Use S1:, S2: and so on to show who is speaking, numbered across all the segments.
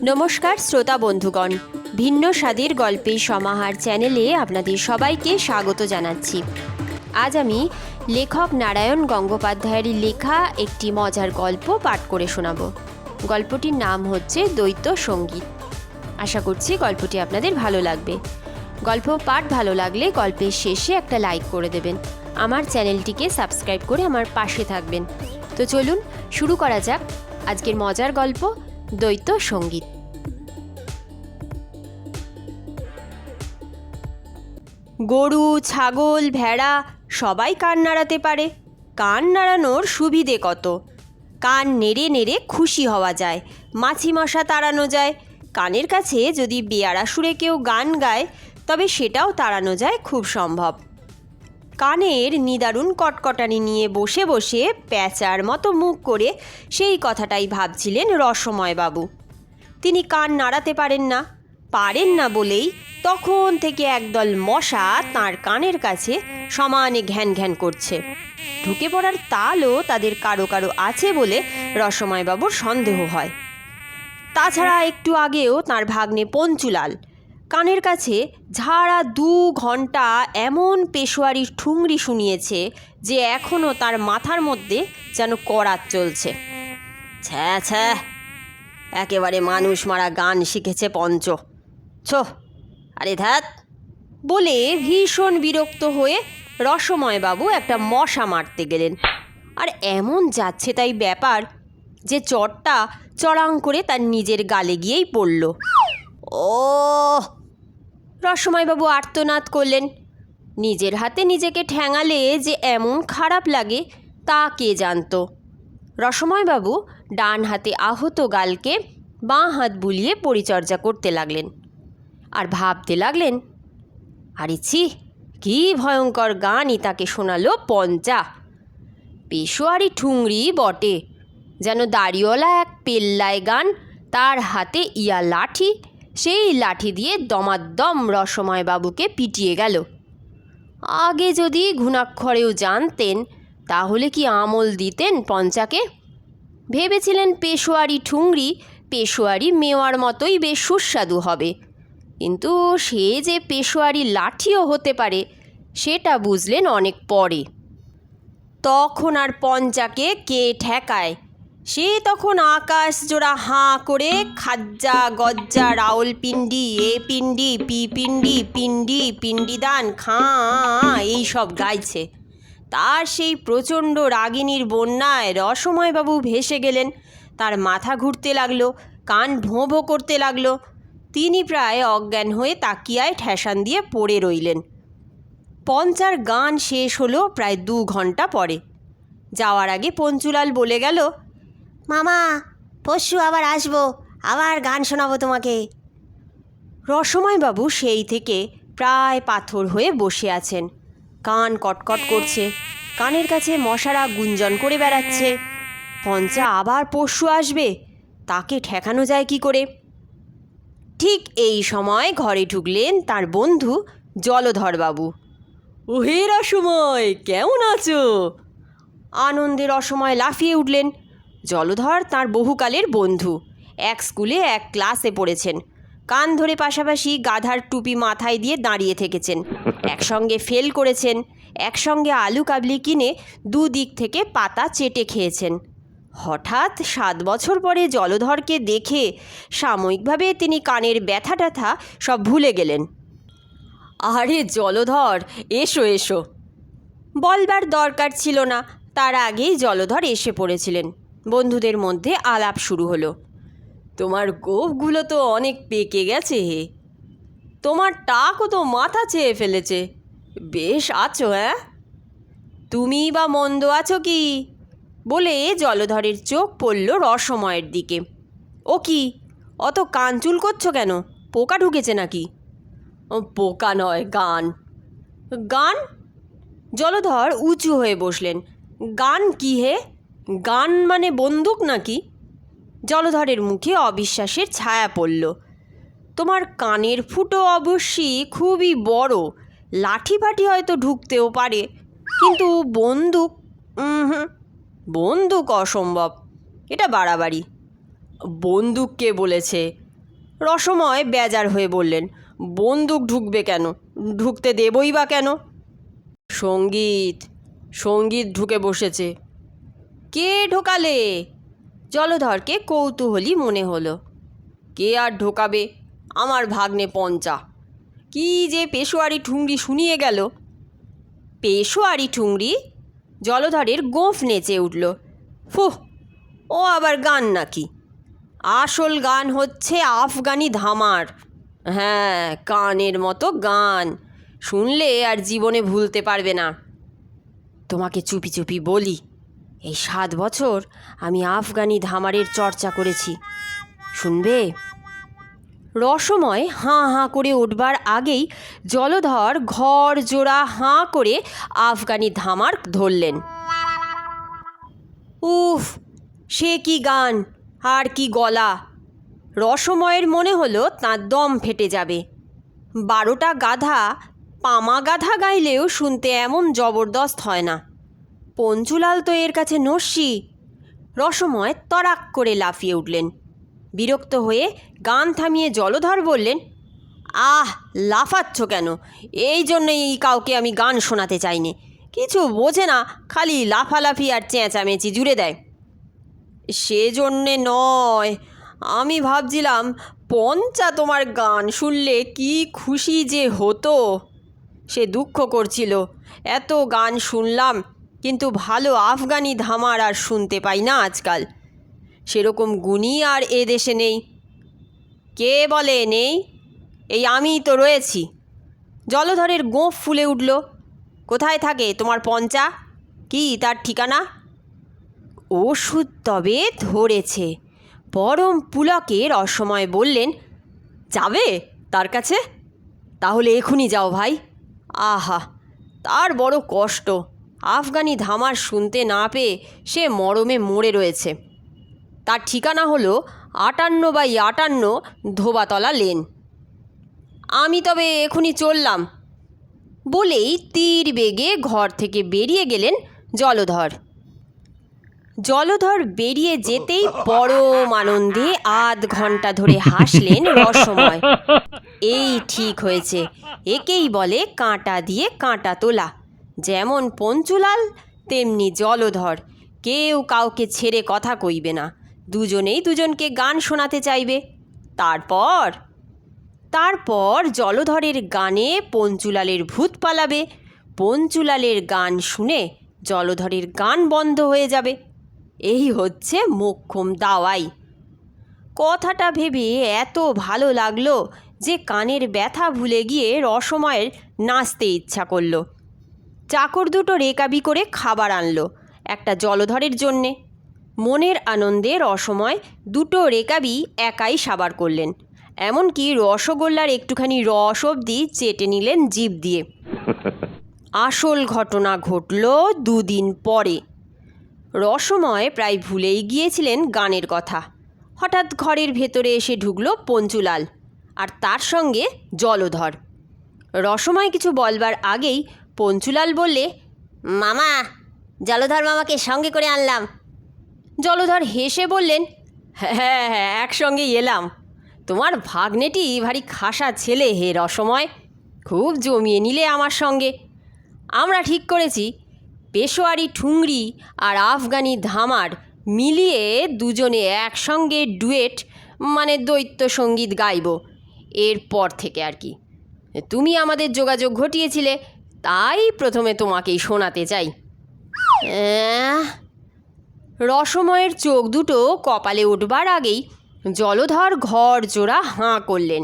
S1: নমস্কার শ্রোতা বন্ধুগণ, ভিন্ন স্বাদের গল্পের সমাহার চ্যানেলে আপনাদের সবাইকে স্বাগত জানাচ্ছি। আজ আমি লেখক নারায়ণ গঙ্গোপাধ্যায়ের লেখা একটি মজার গল্প পাঠ করে শোনাব। গল্পটির নাম হচ্ছে দ্বৈত সঙ্গীত। আশা করছি গল্পটি আপনাদের ভালো লাগবে। গল্প পাঠ ভালো লাগলে গল্পের শেষে একটা লাইক করে দেবেন। আমার চ্যানেলটিকে সাবস্ক্রাইব করে আমার পাশে থাকবেন। তো চলুন শুরু করা যাক আজকের মজার গল্প দ্বৈত সঙ্গীত। গরু, ছাগল, ভেড়া সবাই কান নাড়াতে পারে। কান নাড়ানোর সুবিধে কত! কান নেড়ে নেড়ে খুশি হওয়া যায়, মাছি মশা তাড়ানো যায়। কানের কাছে যদি বেয়ারা সুরে কেউ গান গায় তবে সেটাও তাড়ানো যায় খুব সম্ভব। কানের নিদারুণ কটকটানি নিয়ে বসে বসে প্যাঁচার মতো মুখ করে সেই কথাটাই ভাবছিলেন রসময়বাবু। তিনি কান নাড়াতে পারেন না বলেই তখন থেকে একদল মশা তাঁর কানের কাছে সমানে ঘ্যান ঘ্যান করছে। ঢুকে পড়ার তালও তাদের কারো কারো আছে বলে রসময়বাবুর সন্দেহ হয়। তাছাড়া একটু আগেও তাঁর ভাগ্নে পঞ্চুলাল কানের কাছে ঝাড়া 2 ঘন্টা এমন পেশোয়ারির ঠুংরি শুনিয়েছে যে এখনও তার মাথার মধ্যে যেন করাত চলছে। ছ্যা ছ্যা, একেবারে মানুষ মারা গান শিখেছে পঞ্চ। আরে ধ্যাত বলে ভীষণ বিরক্ত হয়ে রসময়বাবু একটা মশা মারতে গেলেন। আর এমন যাচ্ছে তাই ব্যাপার যে চটটা চড়াং করে তার নিজের গালে গিয়েই পড়ল। ও! রসময়বাবু আর্তনাদ করলেন। নিজের হাতে নিজেকে ঠ্যাঙালে যে এমন খারাপ লাগে তা কে জানত। রসময়বাবু ডান হাতে আহত গালকে বাঁ হাত বুলিয়ে পরিচর্যা করতে লাগলেন আর ভাবতে লাগলেন, আরে ছি, কী ভয়ঙ্কর গানই তাকে শোনালো পঞ্চা। পেশোয়ারি ঠুংরি বটে, যেন দাড়িওয়ালা এক পেল্লায় গান, তার হাতে ইয়া লাঠি, সেই লাঠি দিয়ে দমাদ্দম রসময়বাবুকে পিটিয়ে গেল। আগে যদি ঘুণাক্ষরেও জানতেন তাহলে কি আমল দিতেন পঞ্চাকে? ভেবেছিলেন পেশোয়ারি ঠুংরি পেশোয়ারি মেওয়ার মতোই বেশ সুস্বাদু হবে, কিন্তু সে যে পেশোয়ারি লাঠিও হতে পারে সেটা বুঝলেন অনেক পরে। তখন আর পঞ্চাকে কে ঠেকায়? সে তখন আকাশ জোড়া হাঁ করে খাজ্জা গজ্জা রাওলপিন্ডি, এ পিন্ডি, পি পিন্ডি, পিন্ডি পিন্ডিদান খাঁ এইসব গাইছে। তার সেই প্রচণ্ড রাগিনীর বন্যায় রসময়বাবু ভেসে গেলেন। তার মাথা ঘুরতে লাগলো, কান ভোঁ ভোঁ করতে লাগলো। তিনি প্রায় অজ্ঞান হয়ে তাকিয়ায় ঠেসান দিয়ে পড়ে রইলেন। পঞ্চার গান শেষ হলো প্রায় 2 ঘন্টা পরে। যাওয়ার আগে পঞ্চুলাল বলে গেল, মামা, পরশু আবার আসবো, আবার গান শোনাবো তোমাকে। রসময়বাবু সেই থেকে প্রায় পাথর হয়ে বসে আছেন। কান কটকট করছে, কানের কাছে মশারা গুঞ্জন করে বেড়াচ্ছে। পঞ্চা আবার পরশু আসবে, তাকে ঠেকানো যায় কি করে? ঠিক এই সময় ঘরে ঢুকলেন তার বন্ধু জলধরবাবু। ওহে রসময়, কেমন আছো? আনন্দে রসময় লাফিয়ে উঠলেন। জলধর তাঁর বহুকালের বন্ধু, এক স্কুলে এক ক্লাসে পড়েছেন। কান ধরে পাশাপাশি গাধার টুপি মাথায় দিয়ে দাঁড়িয়ে থেকেছেন, একসঙ্গে ফেল করেছেন, একসঙ্গে আলু কাবলি কিনে 2 দিক থেকে পাতা চেটে খেয়েছেন। হঠাৎ 7 বছর পরে জলধরকে দেখে সাময়িকভাবে তিনি কানের ব্যথা ট্যাথা সব ভুলে গেলেন। আরে জলধর, এসো এসো বলবার দরকার ছিল না, তার আগেই জলধর এসে পড়েছিলেন। বন্ধুদের মধ্যে আলাপ শুরু হলো। তোমার গোঁফগুলো তো অনেক পেকে গেছে হে, তোমার টাকও তো মাথা চেয়ে ফেলেছে। বেশ আছো, হ্যাঁ? তুমি বা মন্দ আছো কি? বলে জলধরের চোখ পড়ল রসময়ের দিকে। ও কি, অত কানচুল করছো কেন? পোকা ঢুকেছে নাকি? পোকা নয়, গান। গান? জলধর উঁচু হয়ে বসলেন। গান কি হে? গান মানে বন্দুক নাকি? জলধরের মুখে অবিশ্বাসের ছায়া পড়ল। তোমার কানের ফুটো অবশ্যই খুবই বড়, লাঠি ফাঠি হয়তো ঢুকতেও পারে, কিন্তু বন্দুক? বন্দুক অসম্ভব, এটা বাড়াবাড়ি। বন্দুক কে বলেছে? রসময় বেজার হয়ে বললেন, বন্দুক ঢুকবে কেন? ঢুকতে দেবই বা কেন? সঙ্গীত সঙ্গীত ঢুকে বসেছে। কে ঢোকালে? জলধরকে কৌতূহলী মনে হলো। কে আর ঢোকাবে? আমার ভাগ্নে পঞ্চা। কি যে পেশোয়ারি ঠুংরি শুনিয়ে গেল। পেশোয়ারি ঠুংরি? জলধরের গোঁফ নেচে উঠল। ফুহ, ও আবার গান নাকি? আসল গান হচ্ছে আফগানি ধামার। হ্যাঁ, কানের মতো গান, শুনলে আর জীবনে ভুলতে পারবে না। তোমাকে চুপি চুপি বলি, এই 7 বছর আমি আফগানি ধামারের চর্চা করেছি, শুনবে? রসময় হাঁ হাঁ করে উঠবার আগেই জলধর ঘর জোড়া হাঁ করে আফগানি ধামার ধরলেন। উফ, সে কি গান আর কি গলা! রসময়ের মনে হলো তাঁর দম ফেটে যাবে। 12টা গাধা পামা গাধা গাইলেও শুনতে এমন জবরদস্ত হয় না। পঞ্চুলাল তো এর কাছে নস্যি। রসময় তরাক করে লাফিয়ে উঠলেন। বিরক্ত হয়ে গান থামিয়ে জলধর বললেন, আহ, লাফাচ্ছ কেন? এই জন্যই কাউকে আমি গান শোনাতে চাইনি। কিছু বোঝে না, খালি লাফালাফি আর চেঁচামেচি জুড়ে দেয়। সেজন্যে নয়, আমি ভাবছিলাম পঞ্চা তোমার গান শুনলে কি খুশি যে হতো। সে দুঃখ করছিল, এত গান শুনলাম কিন্তু ভালো আফগানি ধামার আর শুনতে পাই না আজকাল। সেরকম গুণী আর এ দেশে নেই। কে বলে নেই? এই আমিই তো রয়েছি। জলধরের গোঁফ ফুলে উঠল। কোথায় থাকে তোমার পঞ্চা? কি তার ঠিকানা? ওষুধ তবে ধরেছে। পরম পুলকে রসময় বললেন, যাবে তার কাছে? তাহলে এখনই যাও ভাই। আহা, তার বড় কষ্ট। আফগানি ধামার শুনতে না পেয়ে সে মরমে মরে রয়েছে। তার ঠিকানা হলো 58/58 ধোবাতলা লেন। আমি তবে এখনই চললাম। বলেই তীর বেগে ঘর থেকে বেরিয়ে গেলেন জলধর। জলধর বেরিয়ে যেতেই পরম আনন্দে আধ ঘন্টা ধরে হাসলেন রসময়। এই ঠিক হয়েছে, একেই বলে কাঁটা দিয়ে কাঁটা তোলা। যেমন পঞ্চুলাল তেমনি জলধর, কেউ কাউকে ছেড়ে কথা কইবে না। দুজনেই দুজনকে গান শোনাতে চাইবে। তারপর জলধরের গানে পঞ্চুলালের ভূত পালাবে। পঞ্চুলালের গান শুনে জলধরের গান বন্ধ হয়ে যাবে। এই হচ্ছে মোক্ষম দাওয়াই। কথাটা ভেবে এত ভালো লাগলো যে কানের ব্যথা ভুলে গিয়ে রসময়ের নাচতে ইচ্ছা করল। চাকর দুটো রেকাবি করে খাবার আনলো, একটা জলধরের জন্যে। মনের আনন্দে রসময় 2টো রেকাবি একাই সাবার করলেন। এমনকি রসগোল্লার একটুখানি রস অবধি চেটে নিলেন জিভ দিয়ে। আসল ঘটনা ঘটল 2 দিন পরে। রসময় প্রায় ভুলেই গিয়েছিলেন গানের কথা। হঠাৎ ঘরের ভেতরে এসে ঢুকল পঞ্চুলাল, আর তার সঙ্গে জলধর। রসময় কিছু বলবার আগেই পঞ্চুলাল বললে, মামা, জলধর মামাকে সঙ্গে করে আনলাম। জলধর হেসে বললেন, হ্যাঁ হ্যাঁ, একসঙ্গেই এলাম। তোমার ভাগ্নেটি ভারী খাসা ছেলে হে রসময়, খুব জমিয়ে নিলে আমার সঙ্গে। আমরা ঠিক করেছি পেশোয়ারি ঠুংরি আর আফগানি ধামার মিলিয়ে দুজনে একসঙ্গে ডুয়েট মানে দ্বৈত সঙ্গীত গাইব এরপর থেকে আর কি। তুমি আমাদের যোগাযোগ ঘটিয়েছিলে, তাই প্রথমে তোমাকেই শোনাতে চাই। রসময়ের চোখ দুটো কপালে উঠবার আগেই জলধর ঘর জোড়া হাঁ করলেন।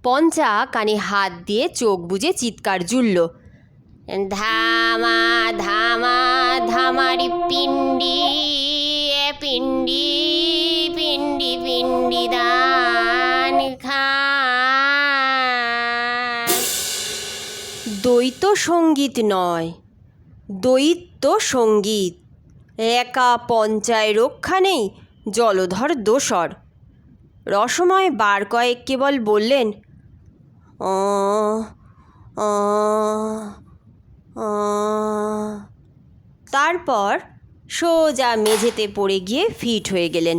S1: পঞ্চা কানে হাত দিয়ে চোখ বুজে চিৎকার জুড়ল, ধামা ধামা ধামারি পিন্ডি পিন্ডি পিন্ডি পিন্ডি দান খা। দ্বৈত সঙ্গীত নয়, দ্বৈত সঙ্গীত। একা পঞ্চায় রক্ষা নেই, জলধর দোসর। রসময় বার কয়েক কেবল বললেন, তারপর সোজা মেঝেতে পড়ে গিয়ে ফিট হয়ে গেলেন।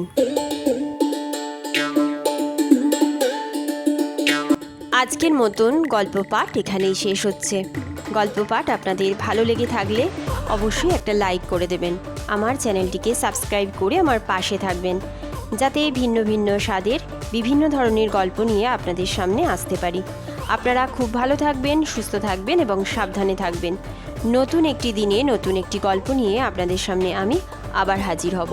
S1: আজকের মতন গল্প পাঠ এখানেই শেষ হচ্ছে। গল্প পাঠ আপনাদের ভালো লেগে থাকলে অবশ্যই একটা লাইক করে দেবেন। আমার চ্যানেলটিকে সাবস্ক্রাইব করে আমার পাশে থাকবেন, যাতে ভিন্ন ভিন্ন স্বাদের বিভিন্ন ধরনের গল্প নিয়ে আপনাদের সামনে আসতে পারি। আপনারা খুব ভালো থাকবেন, সুস্থ থাকবেন এবং সাবধানে থাকবেন। নতুন একটি দিনে নতুন একটি গল্প নিয়ে আপনাদের সামনে আমি আবার হাজির হব।